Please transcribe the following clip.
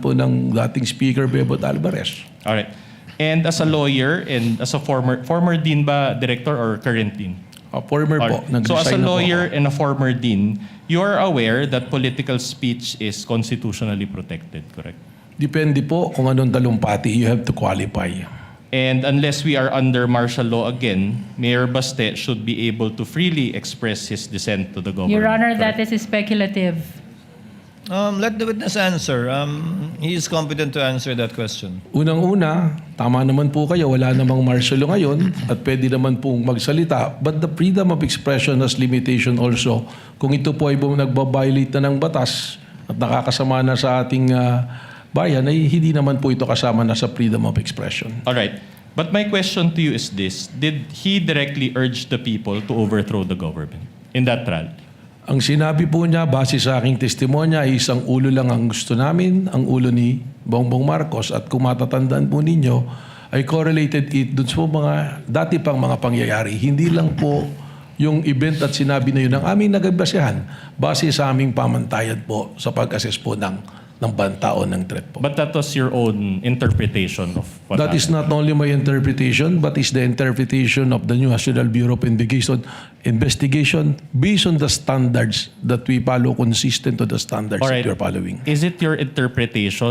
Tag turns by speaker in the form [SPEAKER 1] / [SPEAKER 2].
[SPEAKER 1] po ng dating Speaker Bebot Alvarez.
[SPEAKER 2] Alright. And as a lawyer and as a former dean ba, director or current dean?
[SPEAKER 1] Former po.
[SPEAKER 2] Alright. So as a
[SPEAKER 1] Nag-resign na po
[SPEAKER 2] lawyer
[SPEAKER 1] ako.
[SPEAKER 2] and a former dean, you are aware that political speech is constitutionally protected, correct?
[SPEAKER 1] Depende po kung anong talumpati. You have to qualify.
[SPEAKER 2] And unless we are under martial law again, Mayor Baste should be able to freely express his dissent to the government.
[SPEAKER 3] Your Honor, that
[SPEAKER 2] correct?
[SPEAKER 3] is speculative.
[SPEAKER 4] Let the witness answer. He is competent to answer that question.
[SPEAKER 1] Unang-una, tama naman po kayo, wala namang martial law ngayon at pwede naman pong magsalita. But the freedom of expression has limitation also. Kung ito po ay nagbabiolate na ng batas at nakakasama na sa ating bayan, ay hindi naman po ito kasama na sa freedom of expression.
[SPEAKER 2] Alright. But my question to you is this. Did he directly urge the people to overthrow the government in that trial?
[SPEAKER 1] Ang sinabi po niya, base sa aking testimonya, ay isang ulo lang ang gusto namin, ang ulo ni Bongbong Marcos. At kung matatandaan po ninyo, ay correlated it dun sa mga dati pang mga pangyayari. Hindi lang po yung event at sinabi na yun ang aming nagbasehan base sa aming pamantayan po sa pag-assess po ng bantaon ng threat po.
[SPEAKER 2] But that was your own interpretation of what
[SPEAKER 1] That is
[SPEAKER 2] happened.
[SPEAKER 1] not only my interpretation, but is the interpretation of the new National Bureau of Investigation based on the standards that we follow, consistent to the standards
[SPEAKER 2] Alright.
[SPEAKER 1] that we're following.
[SPEAKER 2] Is it your interpretation